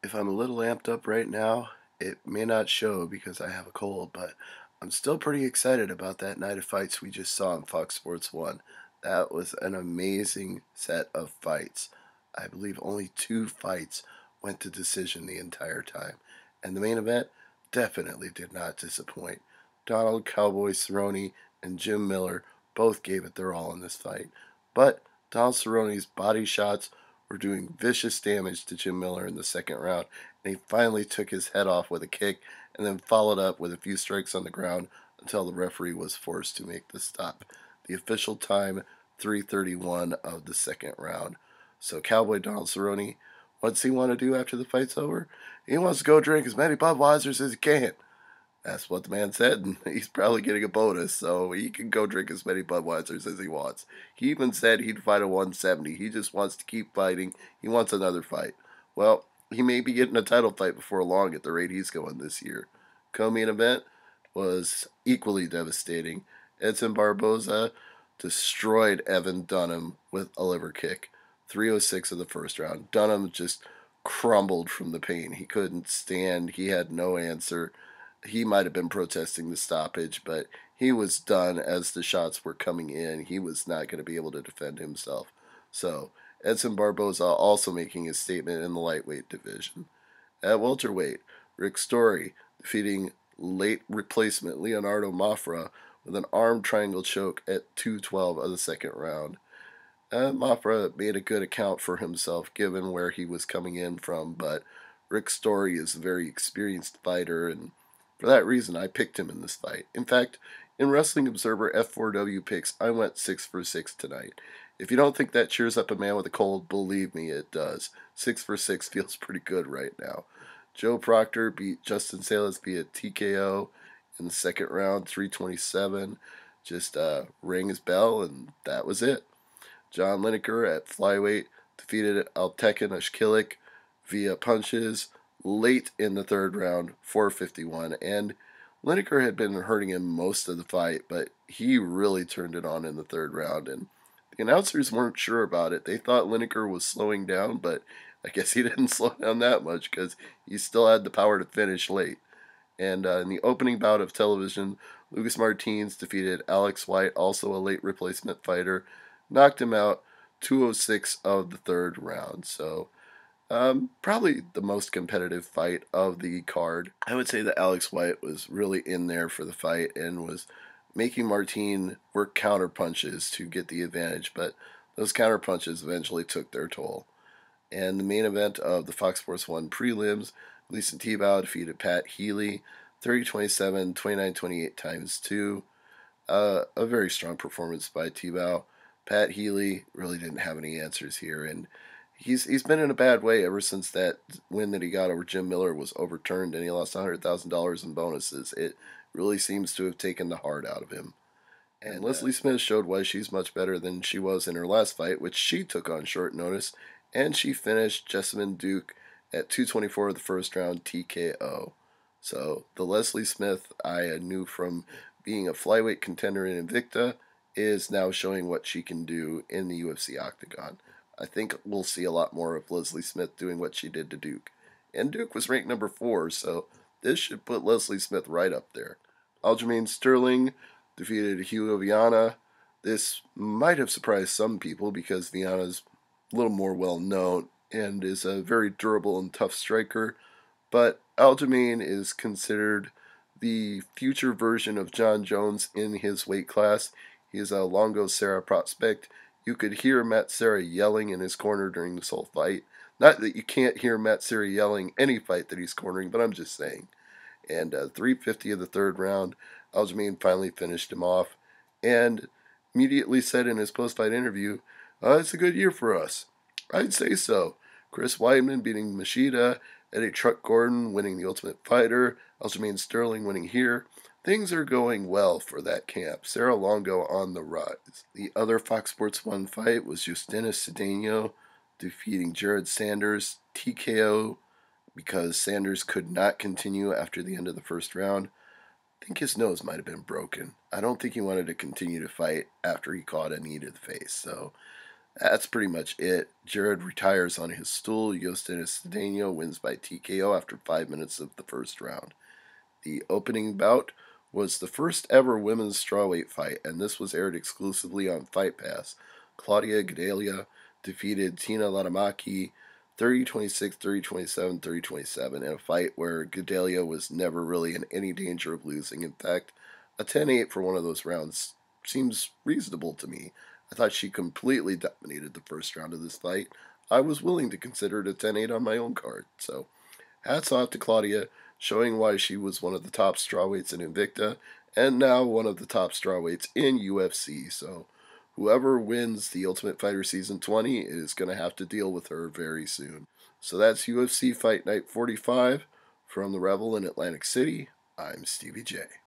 If I'm a little amped up right now, it may not show because I have a cold, but I'm still pretty excited about that night of fights we just saw on Fox Sports 1. That was an amazing set of fights. I believe only two fights went to decision the entire time. And the main event definitely did not disappoint. Donald Cowboy Cerrone and Jim Miller both gave it their all in this fight. But Donald Cerrone's body shots were doing vicious damage to Jim Miller in the second round, and he finally took his head off with a kick and then followed up with a few strikes on the ground until the referee was forced to make the stop. The official time, 3:31 of the second round. So Cowboy Donald Cerrone, what's he want to do after the fight's over? He wants to go drink as many Budweisers as he can. That's what the man said, and he's probably getting a bonus, so he can go drink as many Budweisers as he wants. He even said he'd fight a 170. He just wants to keep fighting. He wants another fight. Well, he may be getting a title fight before long at the rate he's going this year. Co-main event was equally devastating. Edson Barboza destroyed Evan Dunham with a liver kick. 3:06 of the first round. Dunham just crumbled from the pain. He couldn't stand. He had no answer. He might have been protesting the stoppage, but he was done as the shots were coming in. He was not going to be able to defend himself. So, Edson Barboza also making his statement in the lightweight division. At welterweight, Rick Story defeating late replacement Leonardo Mafra with an arm triangle choke at 2:12 of the second round. Mafra made a good account for himself given where he was coming in from, but Rick Story is a very experienced fighter, and for that reason, I picked him in this fight. In fact, in Wrestling Observer F4W picks, I went 6 for 6 tonight. If you don't think that cheers up a man with a cold, believe me, it does. 6 for 6 feels pretty good right now. Joe Proctor beat Justin Salas via TKO in the second round, 3:27. Just rang his bell, and that was it. John Lineker at Flyweight defeated Alptekin Ozkilic via punches late in the third round, 4:51, and Lineker had been hurting him most of the fight, but he really turned it on in the third round, and the announcers weren't sure about it. They thought Lineker was slowing down, but I guess he didn't slow down that much because he still had the power to finish late. And in the opening bout of television, Lucas Martins defeated Alex White, also a late replacement fighter, knocked him out 2:06 of the third round. So probably the most competitive fight of the card. I would say that Alex White was really in there for the fight and was making Martin work counter punches to get the advantage, but those counter punches eventually took their toll. And the main event of the Fox Sports 1 prelims, Gleison Tibau defeated Pat Healy, 30-27, 29-28 times 2. A very strong performance by Tibau. Pat Healy really didn't have any answers here, and he's been in a bad way ever since that win that he got over Jim Miller was overturned and he lost $100,000 in bonuses. It really seems to have taken the heart out of him. And Leslie Smith showed why she's much better than she was in her last fight, which she took on short notice, and she finished Jessamyn Duke at 2:24 of the first round TKO. So the Leslie Smith I knew from being a flyweight contender in Invicta is now showing what she can do in the UFC octagon. I think we'll see a lot more of Leslie Smith doing what she did to Duke. And Duke was ranked number 4, so this should put Leslie Smith right up there. Aljamain Sterling defeated Hugo Viana. This might have surprised some people because Viana's a little more well known and is a very durable and tough striker, but Aljamain is considered the future version of John Jones in his weight class. He is a Longo Serra prospect. You could hear Matt Serra yelling in his corner during this whole fight. Not that you can't hear Matt Serra yelling any fight that he's cornering, but I'm just saying. And 3:50 of the third round, Aljamain finally finished him off and immediately said in his post-fight interview, it's a good year for us. I'd say so. Chris Weidman beating Machida, Eddie Truck Gordon winning the Ultimate Fighter, Aljamain Sterling winning here. Things are going well for that camp. Sarah Longo on the rise. The other Fox Sports 1 fight was Yosdenis Cedeno defeating Jerrod Sanders TKO because Sanders could not continue after the end of the first round. I think his nose might have been broken. I don't think he wanted to continue to fight after he caught a knee to the face. So That's pretty much it. Jerrod retires on his stool. Yosdenis Cedeno wins by TKO after 5 minutes of the first round. The opening bout was the first ever women's strawweight fight, and this was aired exclusively on Fight Pass. Claudia Gadelha defeated Tina Lahdemaki 30-26, 30-27, 30-27 in a fight where Gadelha was never really in any danger of losing. In fact, a 10-8 for one of those rounds seems reasonable to me. I thought she completely dominated the first round of this fight. I was willing to consider it a 10-8 on my own card. So, hats off to Claudia, showing why she was one of the top strawweights in Invicta, and now one of the top strawweights in UFC. So, whoever wins the Ultimate Fighter Season 20 is going to have to deal with her very soon. So that's UFC Fight Night 45 from the Rebel in Atlantic City. I'm Stevie J.